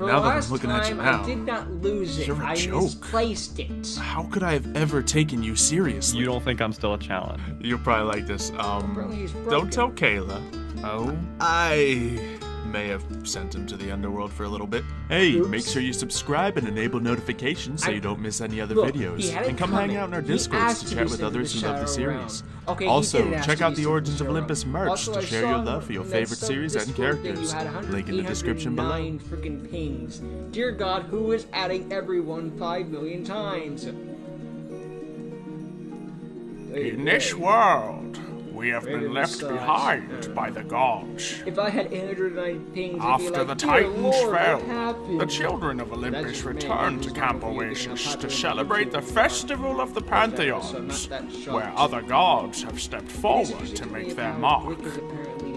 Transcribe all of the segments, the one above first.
For now the that I'm last looking at you time, now, I did not lose it. you're a I joke. misplaced it. How could I have ever taken you seriously? You don't think I'm still a challenge? You'll probably like this. Apparently he's broken. Don't tell Kayla. Oh? I may have sent him to the underworld for a little bit. Hey, Oops. make sure you subscribe and enable notifications so you don't miss any other Look, videos. he had it And come hang coming. out in our He Discords asked to to chat be with sent to others the who love the Shadow series. Realm. Okay, he Also, did ask check to out be the sent to Origins the of Shadow Olympus Realm. merch Also, to I share saw your on love for your that favorite series and Discord thing characters. you had Link in the description below. 809 freaking pings. Dear God, who is adding everyone 5 million times? In this world, we have Maybe been left besides, behind by the gods. If I had 809 pings, it'd be After like, the "Dear Titans Lord, what fell, happened?" the children of Olympus That's- returned man, to he's Camp not really Oasis getting to a celebrate the popular Festival of the so I'm Pantheons, not that shocked. where other gods have stepped forward to make their mark.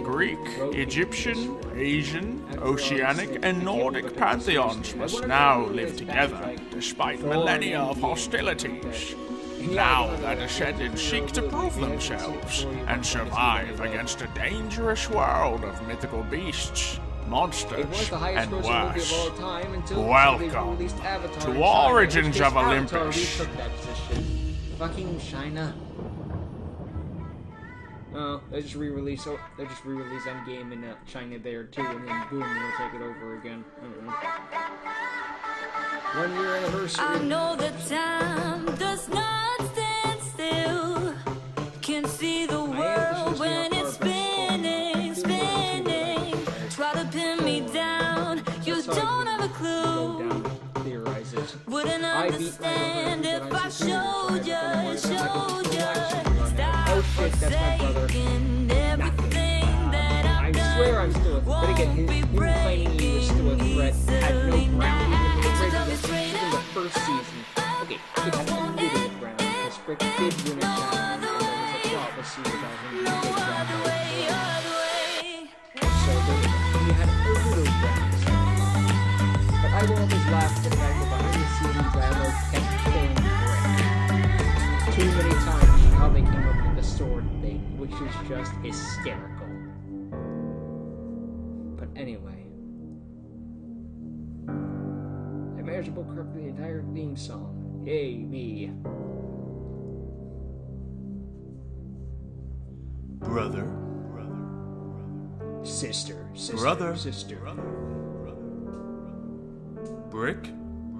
Greek, Egyptian, Asian, Oceanic, and Nordic pantheons must now live together despite millennia of hostilities. Now their descendants seek to prove themselves and survive against a dangerous world of mythical beasts, It was monsters, the highest and grossing movie of all worse. time until they Welcome released Avatar to in China, Origins which of Avatar Olympus. retook that position. Fucking China. Oh, they just re-release Endgame in China there too, and then boom, they'll take it over again. 1 year anniversary. I know that time does not stand still. Can see the world when it's spinning, spinning. Try to pin me down, you don't have a clue. Theorize it. Wouldn't I beat understand my if brother, I but showed you, showed you. Oh shit, that's my brother. Forsaking everything that I I've done. swear I'm still a threat. But again, him claiming he was still a threat had no ground even in the first season. Okay, it had a little ground because Frick did win a challenge, and there was a prophecy about him being taken down by so he had a little ground. But I will always laugh at the fact that behind the scenes Rambo kept killing Frick too many times how they came up with the sword thing, which is just hysterical. But anyway. I managed to book correctly the entire theme song. Yay, me. Brother. Sister. Brother. Sister. Brick.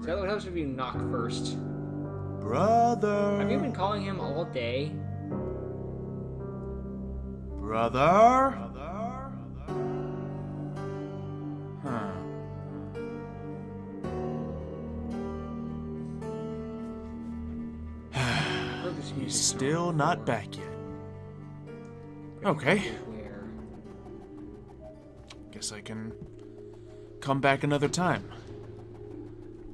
So what happens if you knock first? Brother. Have you been calling him all day? Brother? Huh. He's still not back yet. Okay. Where? Guess I can come back another time.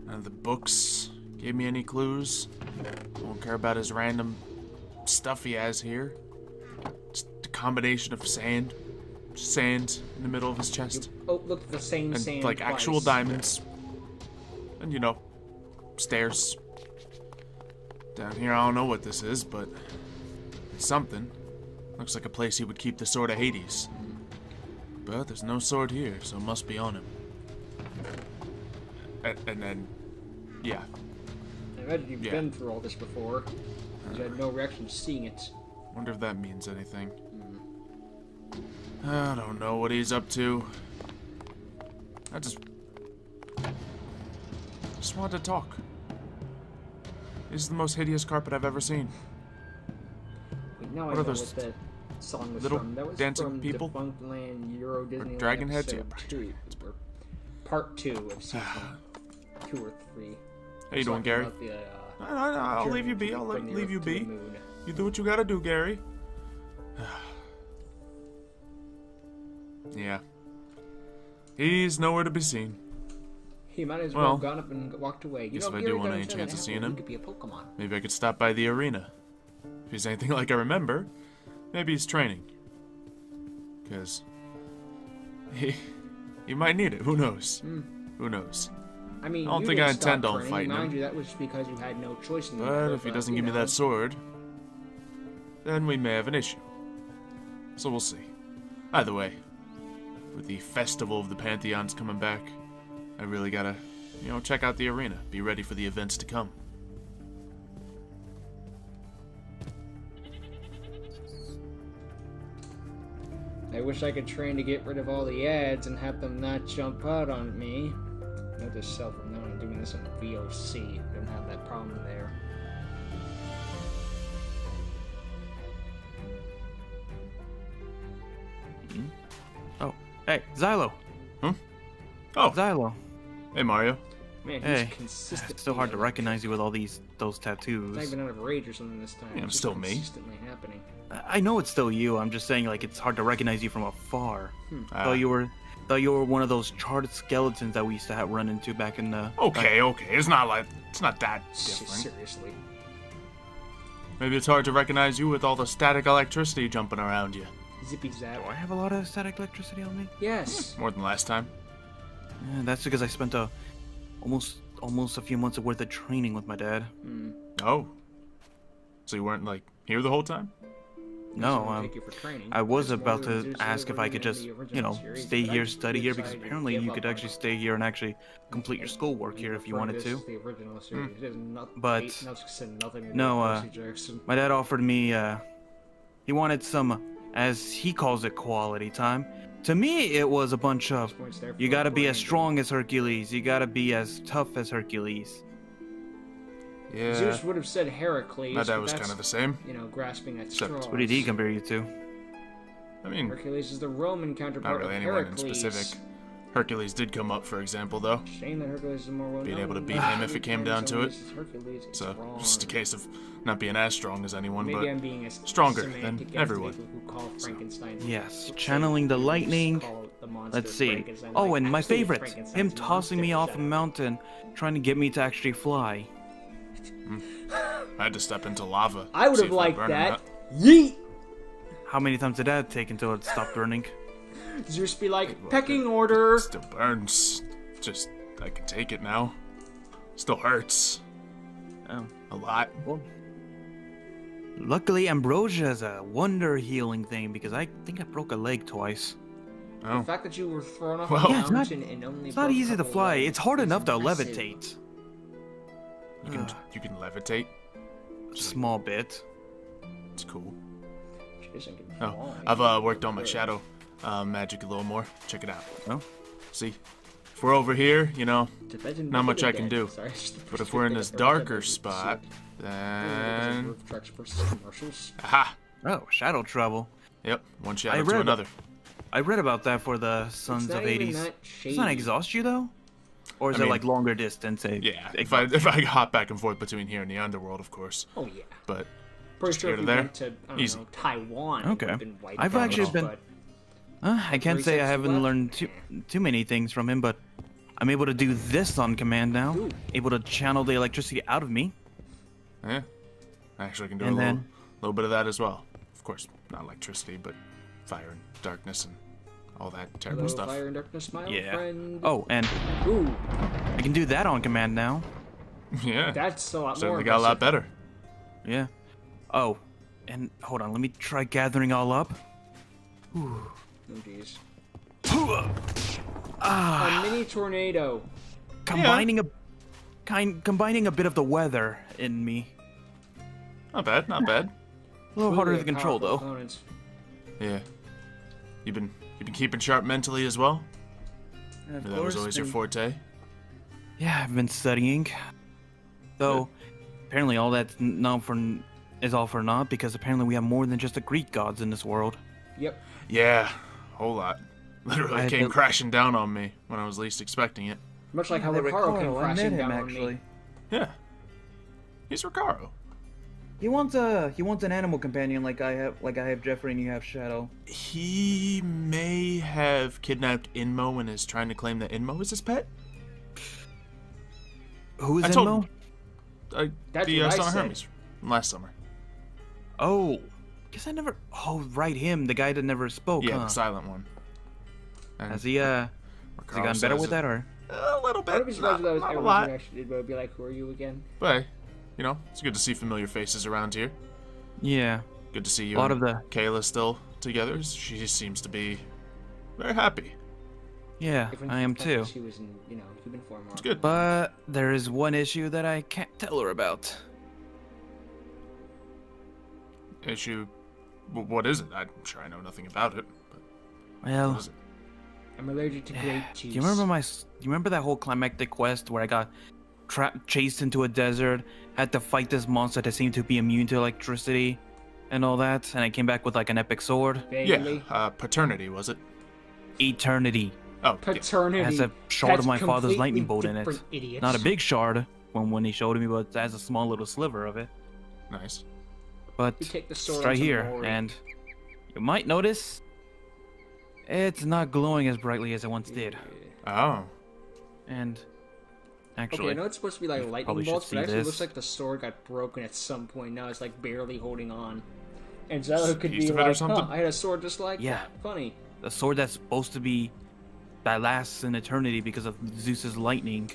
None of the books gave me any clues. Won't care about his random stuff he has here. Just a combination of sand in the middle of his chest. Oh, look, the same And sand like twice. actual diamonds. And stairs. Down here, I don't know what this is, but it's something. Looks like a place he would keep the sword of Hades. But there's no sword here, so it must be on him. And then, yeah. I imagine you've been through all this before. You had no reaction to seeing it. Wonder if that means anything. I don't know what he's up to. I just wanted to talk. This is the most hideous carpet I've ever seen. Wait, now What I are know those what that song was little from. That was dancing from people? Defunct Land Euro Disneyland dragon heads? episode Yeah, 2, or part 2 of season 2 or 3. How you doing, Gary? About the, No, I'll journey leave you be. I'll from the leave Earth you to be. the moon. You do what you gotta do, Gary. Yeah. He's nowhere to be seen. He might as well have gone up and walked away. Guess if I do want any chance of seeing him, he could be a Pokemon. maybe I could stop by the arena. If he's anything like I remember, maybe he's training. Because he might need it. Who knows? Who knows? I mean, I don't you think didn't I intend stop on training, fighting mind him. you, that was because you had no choice in the But matter, if he doesn't you give me know. that sword, then we may have an issue. So we'll see. Either way, with the Festival of the Pantheons coming back, I really gotta, check out the arena. Be ready for the events to come. I wish I could train to get rid of all the ads and have them not jump out on me. Note to self, I'm not doing this on VOC. Don't have that problem there. Oh, hey, Xylo. Huh? Oh, Xylo. hey Mario. Man, he's Hey, consistently it's so hard to like, recognize you with all those It's not tattoos. even out of rage or something this time. Yeah, I'm It's just still me. consistently happening. I know it's still you. I'm just saying, like, it's hard to recognize you from afar. Ah. Thought you were one of those charred skeletons that we used to have run into back in the. Okay. It's not that different. Seriously. Maybe it's hard to recognize you with all the static electricity jumping around you. Zippy zap. Do I have a lot of static electricity on me? Yes. More than last time. Yeah, that's because I spent almost a few months worth of training with my dad. Oh. So you weren't, here the whole time? No, Take you for training. I was It's about more to than ask if I could the just, original series, stay but I here, just study here, because decided to apparently give you up could on actually it. stay here and actually complete your schoolwork here if you wanted to. The original series. It has But, nothing to do no, with Percy Jackson. My dad offered me, he wanted some, as he calls it, quality time. To me, it was a bunch of, Points there you for gotta be as Brandon. strong as Hercules, you gotta be as tough as Hercules. Yeah. Zeus would have said Heracles. My dad but was that's, kind of the same. grasping at Except- straws. What did he compare you to? I mean, Hercules is the Roman not counterpart really of anyone in Heracles. specific. Hercules did come up, for example, though. Shame that Hercules is more well Being able to known beat than him if it came down to it. Hercules is So, wrong. just a case of not being as strong as anyone, Maybe but I'm being as stronger semantic than as everyone. people who call Frankenstein. Yes, channeling the lightning. Call the monster Let's see. Frankenstein. Oh, Like, and my actually, favorite, Frankenstein's him monster. tossing me off Shut a up. mountain, trying to get me to actually fly. I had to step into lava. I would see have if liked burn or that. not. Yeet! How many times did that take until it stopped burning? Zeus be like, pecking order. Still burns. Just, I can take it now. Still hurts. Oh. A lot. Well, luckily, ambrosia is a wonder healing thing because I think I broke a leg twice. Oh. The fact that you were thrown off Well- a Yeah, it's not- mountain and only It's not broke a easy to couple fly. legs It's hard is enough to impressive. levitate. You can levitate. Small bit. It's cool. She doesn't give Oh, a fly. I've worked on my shadow magic a little more. Check it out. Oh, See, if we're over here, Defending not the much I dead. can do. Sorry, it's just the But if we're in this perspective of darker every spot, episode. then Roof trucks versus commercials. aha. oh, shadow trouble. Yep, one I shadow to read- another. I read about that for the Sons It's not of even 80s. that Does that shady. exhaust you though? Or is I it mean, like longer distance? Yeah, if I hop back and forth between here and the underworld, of course. Oh yeah. But Pretty Just sure here if to you there. went to Easy. Taiwan, it Okay. would've been wiped I've out, actually been- but I can't say I 36 haven't left? learned too many things from him, but I'm able to do this on command now. Ooh. Able to channel the electricity out of me. yeah, I actually can do And a then- little bit of that as well. Of course, not electricity, but fire and darkness and all that terrible hello, stuff. fire and darkness, my old Yeah. friend. Oh, and Ooh, I can do that on command now. Yeah, that's a lot more certainly got a lot impressive. better. Yeah. Oh, and hold on, let me try gathering all up. Oh jeez. Ah, A mini tornado. combining a bit of the weather in me. Not bad, not bad. A little harder to Really control powerful though. opponents. Yeah, you've been keeping sharp mentally as well. Of That was always your been- forte. Yeah, I've been studying. Though, apparently all that's is all for naught because apparently we have more than just the Greek gods in this world. Yep. Yeah, whole lot. I Literally had came to- crashing down on me when I was least expecting it. Much like how They Ricardo came Ricardo, I crashing met him down on actually. me. Yeah, he's Ricaro. He wants an animal companion like I have Jeffrey and you have Shadow. He may have kidnapped Inmo and is trying to claim that Inmo is his pet. Who is I told Inmo? That's the what I Summer said. Hermes from last summer. Oh, guess I never. Oh, right, him, the guy that never spoke. Yeah, huh? the silent one. And Has he gotten Ricaro better says with that or? a little I would bit, be not, surprised if that was not a everyone lot. who actually did, but I'd be like, who are you again? But hey, it's good to see familiar faces around here. Yeah. Good to see you. A lot and of the- Kayla still together. She seems to be very happy. Yeah, Even I am the fact too. that she was in, human form. It's good. But there is one issue that I can't tell her about. Issue. What is it? I'm sure I know nothing about it. But Well, what is it? I'm allergic to grape do juice. you remember that whole climactic quest where I got chased into a desert, had to fight this monster that seemed to be immune to electricity, and all that, and I came back with like an epic sword? Vaguely. Yeah, paternity, was it? Eternity. Oh, yeah. Paternity. It has a shard That's of my father's completely lightning bolt in it. different, idiots. Not a big shard when he showed me, but it has a small little sliver of it. Nice. But You take the it's sword right into here, Mori. and you might notice it's not glowing as brightly as it once did. Oh. And Okay, actually, I know it's supposed to be like lightning probably should bolts, but see it actually this. looks like the sword got broken at some point. Now it's like barely holding on. And Zelda could Piece be of it or like, something? I had a sword just like Yeah. that. Funny. the sword that's supposed to be that lasts in eternity because of Zeus's lightning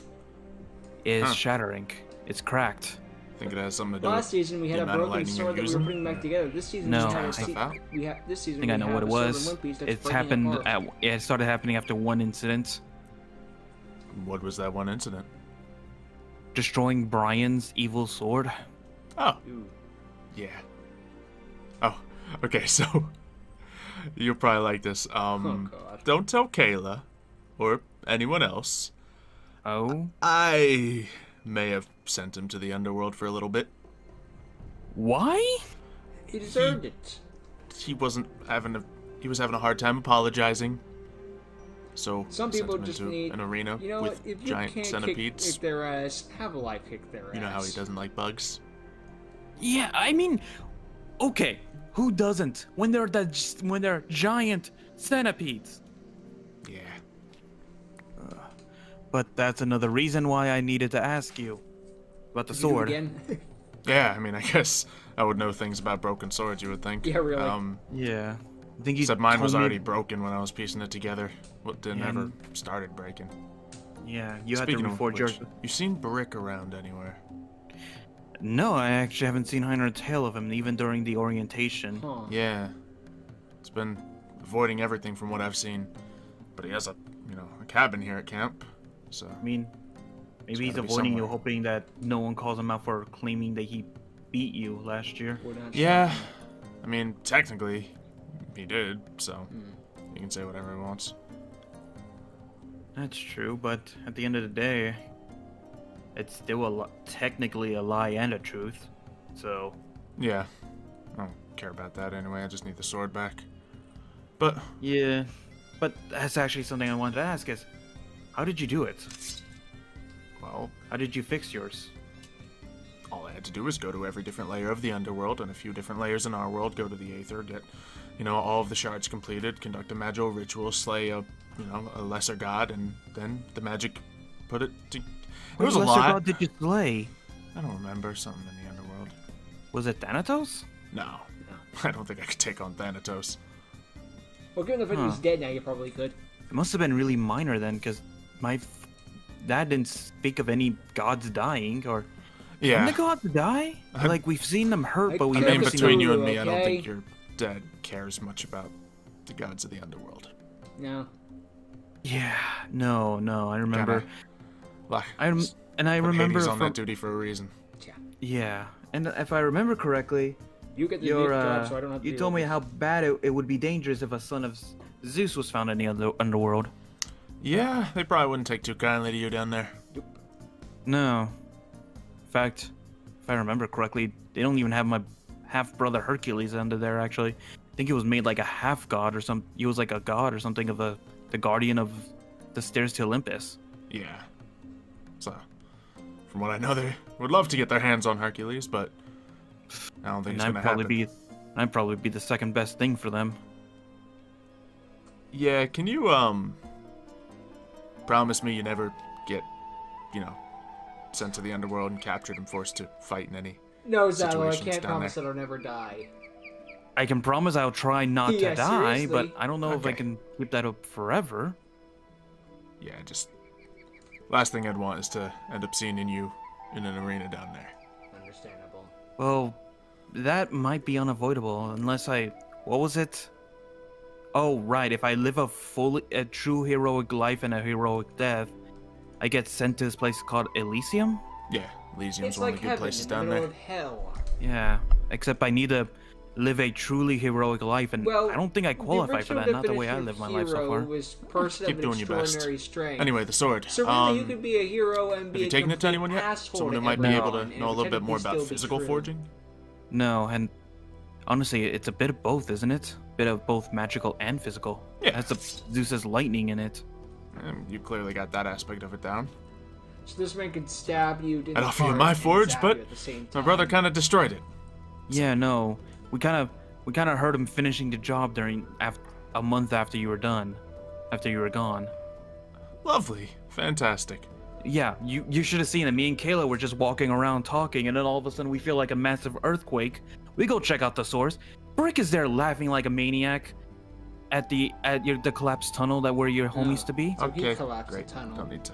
is Huh. shattering. It's cracked. Think it has something to do Last with season we had the a amount of broken lightning you're sword that we were using? putting back together. This season No, we had I a think- this season I think I know we what have it a sword in was. One Piece that's It's breaking happened. apart. It started happening after one incident, What was that one incident? destroying Brian's evil sword. Oh, Ooh. yeah. Oh, okay, so you'll probably like this. Oh, God. Don't tell Kayla or anyone else. Oh, I may have sent him to the underworld for a little bit. why? He deserved it. He was having a hard time apologizing. So Some I sent people him just into need an arena You know what? with If you giant can't centipedes. kick their ass, have a life kick their ass. You know how he doesn't like bugs. Yeah, I mean, okay, who doesn't when they're giant centipedes? Yeah. But that's another reason why I needed to ask you about the Did you do it sword. again? Yeah, I mean, I guess I would know things about broken swords, you would think. Yeah, really. Yeah, I think you Except mine was told me- already broken when I was piecing it together. Well, it Yeah, never and- started breaking. Yeah, you had Speaking to of reforge your. which, you seen Brick around anywhere? No, I actually haven't seen Heiner tail of him even during the orientation. Huh. Yeah. It's been avoiding everything from what I've seen. But he has a cabin here at camp. So, I mean, maybe he's gotta be avoiding you, somewhere. hoping that no one calls him out for claiming that he beat you last year. We're not yeah. I mean, technically, he did, so Hmm. he can say whatever he wants. That's true, but at the end of the day, it's still technically a lie and a truth. So, Yeah. I don't care about that anyway. I just need the sword back. But, yeah. But that's actually something I wanted to ask is, how did you do it? well, How did you fix yours? all I had to do was go to every different layer of the underworld and a few different layers in our world, go to the Aether, get, all of the shards completed, conduct a magical ritual, slay a lesser god, and then the magic put it to... It What was a lesser lot. god did you slay? I don't remember. Something in the underworld. Was it Thanatos? No. I don't think I could take on Thanatos. Well, given the fact that he's dead now, you probably could. It must have been really minor then, because dad didn't speak of any gods dying, or... Yeah. Didn't the gods die? Like, we've seen them hurt, but we I Yeah, mean, never but seen between them... you and me, I don't okay? think your dad cares much about the gods of the underworld. No. Yeah, no, I remember... Like, I put remember Hades on from... that duty for a reason. Yeah. Yeah, and if I remember correctly, You get the your, big job, so I don't have to you deal told me with how bad it would be dangerous if a son of Zeus was found in the underworld. Yeah, they probably wouldn't take too kindly to you down there. No. In fact, if I remember correctly, they don't even have my half-brother Hercules under there, actually. I think he was made like a half-god or something. He was like a god or something of the guardian of the stairs to Olympus. Yeah. So, from what I know, they would love to get their hands on Hercules, but I don't think And it's gonna happen. I'd probably be the second best thing for them. Yeah, can you, promise me you never get, sent to the underworld and captured and forced to fight in any... No, Zalo, I situations can't down promise there. that I'll never die. I can promise I'll try not Yeah, to die, seriously. but I don't know if I Okay. can keep that up forever. Yeah, just... Last thing I'd want is to end up seeing you in an arena down there. Understandable. Well, that might be unavoidable unless I... What was it? Oh, right. If I live a true heroic life and a heroic death, I get sent to this place called Elysium? Yeah, Elysium's It's one like of the good heaven places in the down middle there. of hell. Yeah. Except I need to live a truly heroic life, and Well, I don't think I qualify for that. Not the way I live my life so far. Was person Keep of doing your best. extraordinary strength. Anyway, the sword. So really, you could be a hero and be Have you a taken it to complete anyone yet? asshole Someone who to might be able to everyone, know a and little bit more technically about still be physical true. forging? No, and honestly, it's a bit of both, isn't it? Bit of both magical and physical. Yeah. It has Zeus's lightning in it. You clearly got that aspect of it down. So this man could stab you. I'd offer you my forge, but my brother kind of destroyed it. Yeah, no, we kind of heard him finishing the job a month after you were done, after you were gone. Lovely. Fantastic. Yeah, you should have seen it. Me and Kayla were just walking around talking, and then all of a sudden we feel like a massive earthquake. We go check out the source. Brick is there laughing like a maniac at the collapsed tunnel that where your home used to be. So he Okay, collapsed the great. tunnel. Don't need to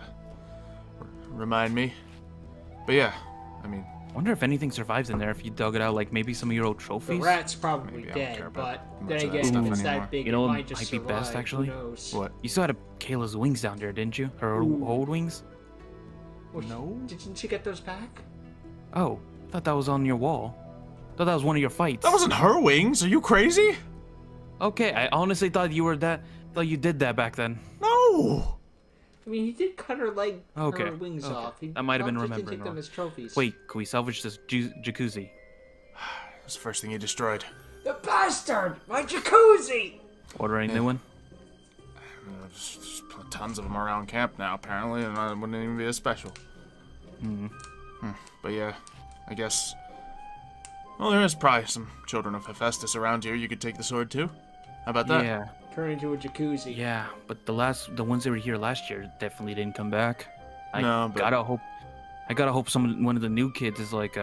remind me. But yeah, I mean, I wonder if anything survives in there if you dug it out, like maybe some of your old The trophies. rat's probably Maybe I don't care dead, about but much then of that again, stuff if it's anymore. that big, You know it what might just might be best, survive. actually? Who knows? what? You still had Kayla's wings down there, didn't you? Her old wings. Well, No. Didn't you get those back? Oh, I thought that was on your wall. Thought that was one of your fights. That wasn't her wings. Are you crazy? Okay, I honestly thought you did that back then. No. I mean, he did cut her leg, Okay, her wings okay. off. He That might have been probably just remembering didn't take them wrong. as trophies. Wait, can we salvage this jacuzzi? That's the first thing he destroyed. The bastard! My jacuzzi! Order a new one? There's tons of them around camp now, apparently, and it wouldn't even be as special. But yeah, I guess. Well, there is probably some children of Hephaestus around here. You could take the sword too. How about that? Yeah, Turn into a jacuzzi. yeah, but the ones that were here last year definitely didn't come back. I No, but- gotta hope one of the new kids is like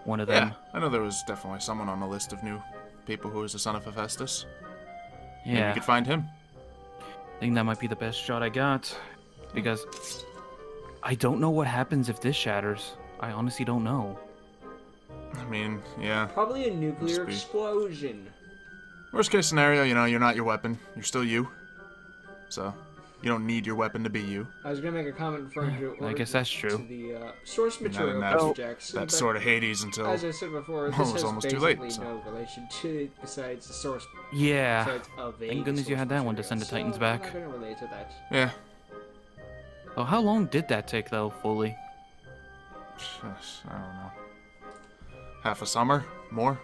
one of them. Yeah, I know there was definitely someone on the list of new people who was the son of Hephaestus. Maybe Yeah, we could find him. I think that might be the best shot I got, because I don't know what happens if this shatters. I honestly don't know. I mean, yeah. Probably a nuclear Must be. explosion. Worst case scenario, you know, you're not your weapon. You're still you. So, you don't need your weapon to be you. I was gonna make a comment referring to. I guess that's true. To the source Not material in that, projects. that but sort of Hades until. As I said before, this Well, it was has almost too basically late, so. no relation to it besides the source. Yeah. Besides of a Thank goodness you source had that one to material. send the Titans So, back. I'm not gonna relate to that. Yeah. Oh, how long did that take though, fully? I don't know. Half a summer? More?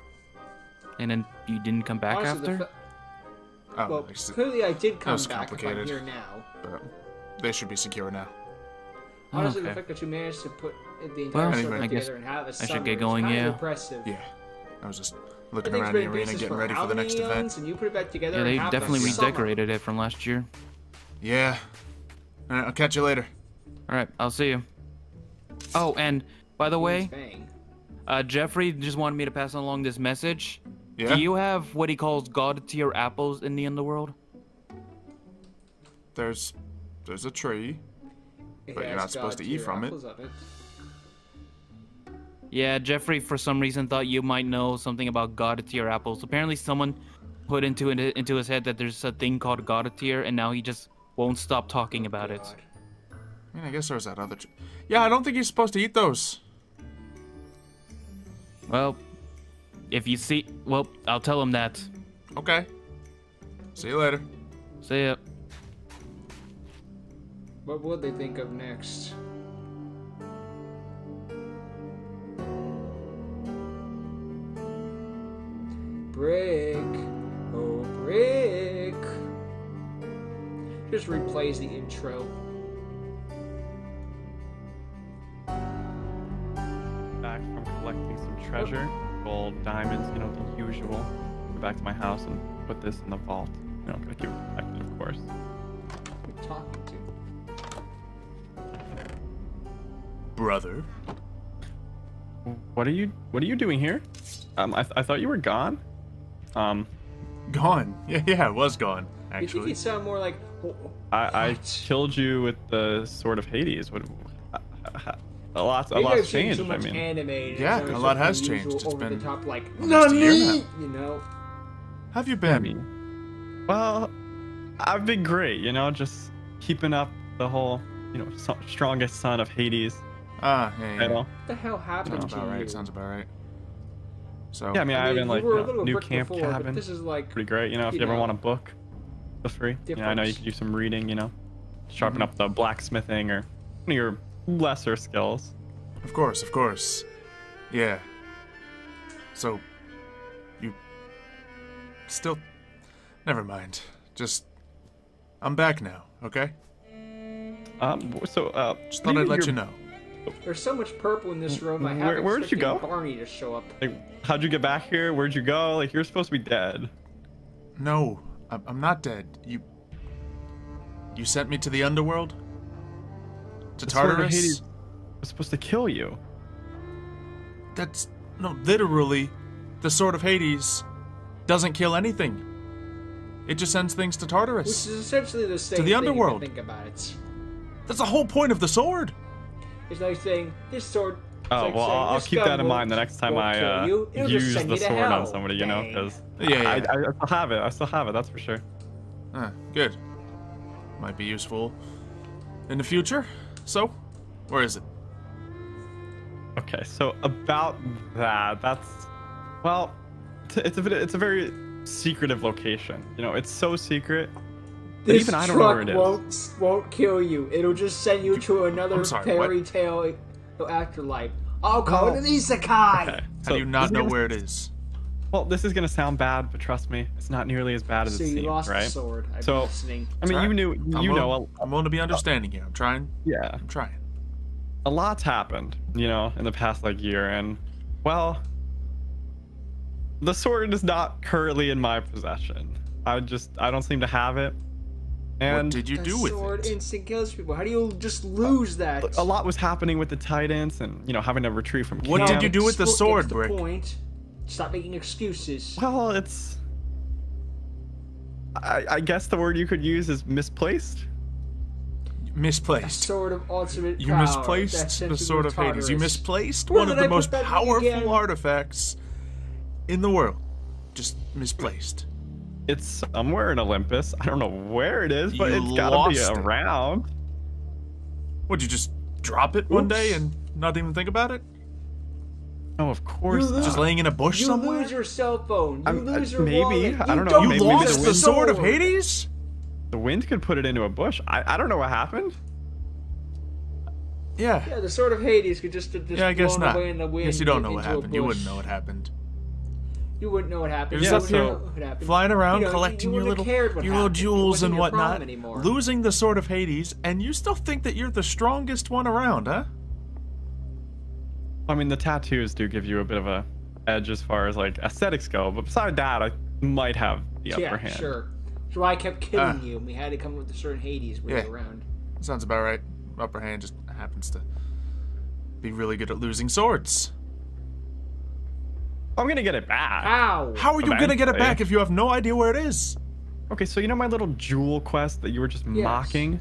And then you didn't come back Honestly, the after? fa- Oh, well, I see. clearly I did come was back if I'm complicated. here now. But they should be secure now. Honestly, Okay. the fact that you managed to put the entire Well, circle anyway, I guess together and have a I should summer get is going, kind of yeah. impressive. Yeah. I was just I looking think around it's the been arena pieces getting for ready how for the many next event. eons, and you put it back together Yeah, in they half a definitely summer. redecorated it from last year. Yeah. Alright, I'll catch you later. Alright, I'll see you. Oh, and by the way, Bang. Jeffrey just wanted me to pass along this message. Yeah? Do you have what he calls god tier apples in the underworld? There's a tree. It But you're has not supposed to eat God-tier from it. apples on it. Yeah, Jeffrey for some reason thought you might know something about god tier apples. Apparently someone put into his head that there's a thing called god tier, and now he just won't stop talking about it. God. I mean, I guess there's that other tree. Yeah, I don't think you're supposed to eat those. Well, if you see, well, I'll tell him that. Okay. See you later. See ya. What would they think of next? Brick, oh brick. Just replays the intro. Back from collecting some treasure, gold, diamonds, you know, the usual. Go back to my house and put this in the vault. You know, gotta keep it protected, of course. Who are you talking to? Brother. What are you doing here? I thought you were gone. Gone. Yeah, I was gone, You think actually. he'd sound more like. I What? killed you with the sword of Hades. What? A lot's Maybe I've seen changed. too much I mean, anime. and Yeah, it's a lot like has the changed. usual It's over been the top, like almost a year NANI? now. You know. Have you I been? mean, Well, I've been great, you know, just keeping up the whole, you know, strongest son of Hades Ah, yeah. title. What the hell happened Sounds to about you? right. Sounds about right. So. Yeah, I mean, I have been you like, were you a know, little new brick camp before, but cabin. this is like Pretty great, you know, if you ever want a book for free. You know, I know you different. can do some reading, you know, sharpen up the blacksmithing or one of your lesser skills. Of course, of course. Yeah. So, you still... Never mind. Just... I'm back now, okay? Just Just thought I'd let you know. There's so much purple in this room. I haven't where'd you go? Barney to show up. Like, how'd you get back here? Where'd you go? Like, you're supposed to be dead. No, I'm not dead. You sent me to the underworld? To The sword of Tartarus? Hades was supposed to kill you. That's... No, literally, the Sword of Hades doesn't kill anything. It just sends things to Which Tartarus. is essentially the same the thing underworld. if you think about it. That's the whole point of the sword. It's like saying, this sword... it's Oh, like well, saying, I'll this keep gun that in mind the next time won't I kill you. It'll just use send the you to sword on hell. somebody, you know, Bang. because Yeah. I still have it. I still have it, that's for sure. Good. Might be useful in the future. So, where is it? Okay, so about that's... Well, it's a very secretive location. You know, it's so secret that This even I don't know where it truck is. won't kill you. It'll just send you to another I'm sorry, fairy tale afterlife. I'll call it an isekai. Okay, How do you not this is know gonna- where it is? Well, this is gonna sound bad, but trust me, it's not nearly as bad as So it you seems, lost right? the sword. I've So, been listening. I mean, Alright. you know, I'm willing to be understanding here. I'm trying. yeah, I'm trying. a lot's happened, you know, in the past like year, and well, the sword is not currently in my possession. I don't seem to have it, and What did you The do with sword it? instant kills people. How do you just lose that? a lot was happening with the Titans, and you know, having to retreat from What camp. did you do with the Gets sword, the Brick? point. Stop making excuses. Well, it's... I guess the word you could use is misplaced. Misplaced. Sword of ultimate You power. misplaced That sent the to Sword of Hades. You Tartarus. misplaced Where one of did I the put most that thing powerful again? artifacts in the world. Just misplaced. It's somewhere in Olympus. I don't know where it is, but You it's gotta be lost it. around. Would you just drop it one day Oops. and not even think about it? Oh, of course. You not. Just laying in a bush You somewhere? lose your cell phone. You lose your maybe. wallet. I don't know. don't You maybe lost the the wind- Sword of Hades? The wind could put it into a bush. I don't know what happened. Yeah. Yeah, the Sword of Hades could just Yeah, I guess blown not. away in the wind. Guess you don't know into what a happened. You wouldn't bush. know what happened. You wouldn't know what happened. You're You just wouldn't up know here what happened. flying around You know, collecting you your wouldn't little, have cared what your little happened. It jewels wasn't and your problem whatnot, anymore. losing the Sword of Hades, and you still think that you're the strongest one around, huh? I mean, the tattoos do give you a bit of a edge as far as like aesthetics go, but beside that, I might have the upper Yeah, hand. sure. That's why I kept killing Ah. you, and we had to come up with the Sword of Hades when Yeah. you were around. Sounds about right. Upper hand just happens to be really good at losing swords. I'm gonna get it back. Ow! How are you gonna get it Eventually. back if you have no idea where it is? Okay, so you know my little jewel quest that you were just Yes. mocking?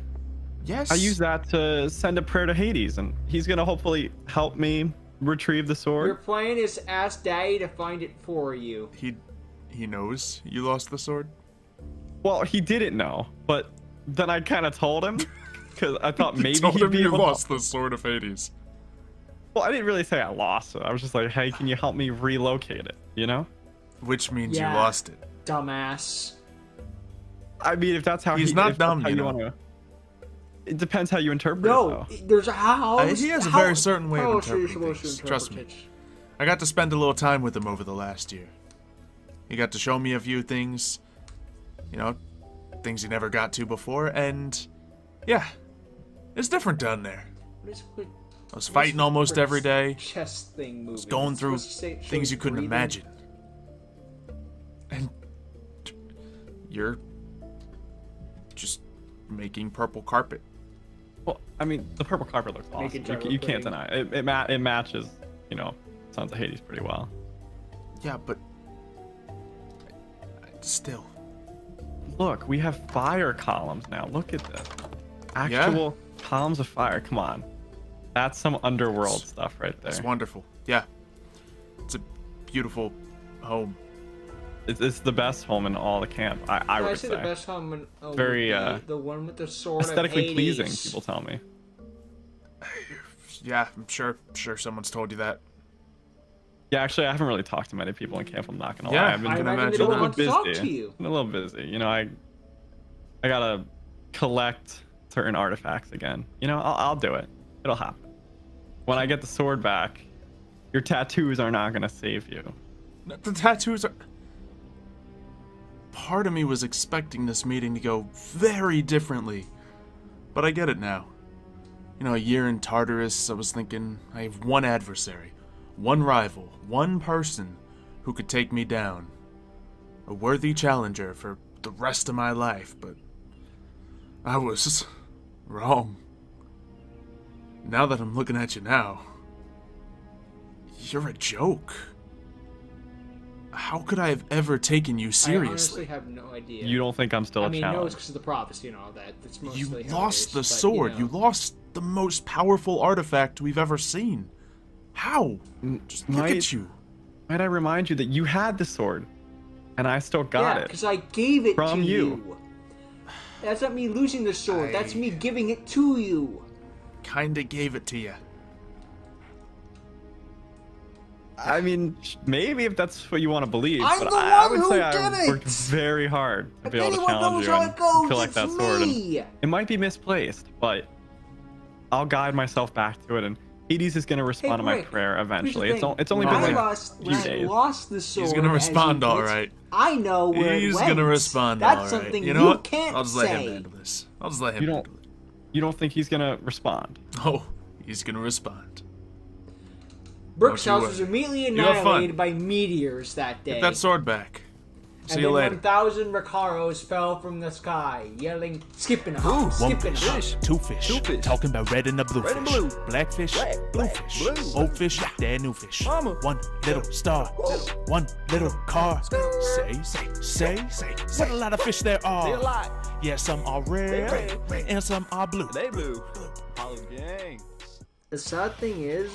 Yes. I use that to send a prayer to Hades, and he's gonna hopefully help me retrieve the Your sword. plan is to ask Daddy to find it for you. He knows you lost the sword. Well, he didn't know, but then I kind of told him because I thought You maybe told he'd him be you able. lost the Sword of Hades. Well, I didn't really say I lost it. I was just like, hey, can you help me relocate it? You know? Which means Yeah. you lost it. Dumbass. I mean, if that's how He's he, not if that's dumb, how you know. wanna- It depends how you interpret it, No, though. there's a how. He has a very certain way of how else are you interpreting supposed to things, trust interpret me. it? I got to spend a little time with him over the last year. He got to show me a few things, you know, things he never got to before, and yeah, it's different down there. What is what, I was fighting almost every day, chest thing moving. going It's through supposed to say- show things you you couldn't breathing. imagine. And you're just making purple carpet. Well, I mean, the purple carpet looks Make awesome. it You can't pudding. deny it. It matches, you know, Sons of Hades pretty well. Yeah, but still. Look, we have fire columns now. Look at this. Actual columns of fire. Come on. That's some underworld stuff right there. It's wonderful. Yeah. It's a beautiful home. It's the best home in all the camp. I No, would say say. the best home in Very, the one with the sword of Aesthetically pleasing, Hades. people tell me. Yeah, I'm sure someone's told you that. Yeah, actually, I haven't really talked to many people in camp. I'm not gonna Yeah, lie. I've been I can imagine they imagine don't that. want to talk busy. to you. I'm a little busy. You know, I gotta collect certain artifacts again. You know, I'll do it. It'll happen. When I get the sword back, your tattoos are not gonna save you. The tattoos are... Part of me was expecting this meeting to go very differently, but I get it now. You know, a year in Tartarus, I was thinking, I have one adversary, one rival, one person who could take me down. A worthy challenger for the rest of my life, but I was wrong. Now that I'm looking at you now, you're a joke. How could I have ever taken you I seriously? honestly have no idea. You don't think I'm still I a mean, no, challenge? it's because of the prophecy and all that. That's mostly You how it lost is, the but, sword. You, You know. lost the most powerful artifact we've ever seen. How? Just look at you. Might I remind you that you had the sword, and I still got Yeah, it. because I gave it From to you. That's not me losing the sword. That's me giving it to you. Kinda gave it to you. I mean, maybe if that's what you want to believe, I'm but the I one would who say did I worked it! very hard to If be able to anyone challenge knows you how and it goes, collect that it's sword. me! And it might be misplaced, but I'll guide myself back to it, and Hades is going to respond to my Rick, prayer eventually. here's the It's thing. only When been I like lost, a few when I days. lost the sword. gonna as respond you all put, right. I know where He's it went. gonna respond That's all right. something You know what? can't I'll just let say. him handle this. I'll just let him You don't- handle it. You don't think he's going to respond? Oh, he's gonna respond. Brooks' Don't you house was worry. immediately You have fun. annihilated by meteors that day. Get that sword back. See and you then later. 1,000 Recaros fell from the sky, yelling, skipping a One hop, skipping a hop. fish, two fish, talking about red and the blue fish, black fish, blue fish, old fish, they're new fish. One little star, one little car. Say, what a lot of fish there are. Yeah, some are red, and some are blue. They blue. Apollo gang. The sad thing is,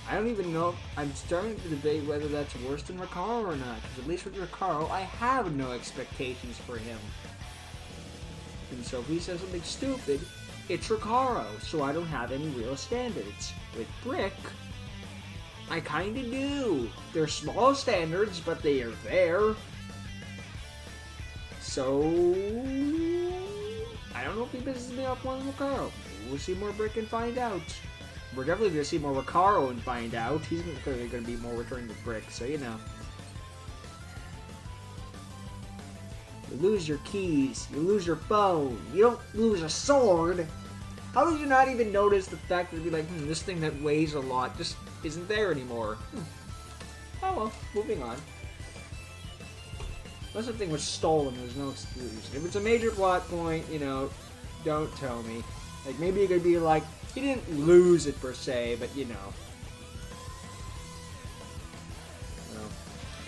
I don't even know. I'm starting to debate whether that's worse than Recaro or not. Because at least with Recaro, I have no expectations for him. And so if he says something stupid, it's Recaro, so I don't have any real standards. With Brick, I kinda do. They're small standards, but they are there. So I don't know if he pisses me off more than Recaro. Maybe we'll see more Brick and find out. We're definitely going to see more Recaro and find out. He's clearly going to be more returning to Brick, so you know. You lose your keys, you lose your phone, you don't lose a sword. How did you not even notice the fact that it'd be like, this thing that weighs a lot just isn't there anymore? Oh well, moving on. Unless something was stolen, there's no excuse. If it's a major plot point, you know, don't tell me. Like, maybe it could be like, he didn't lose it per se, but you know.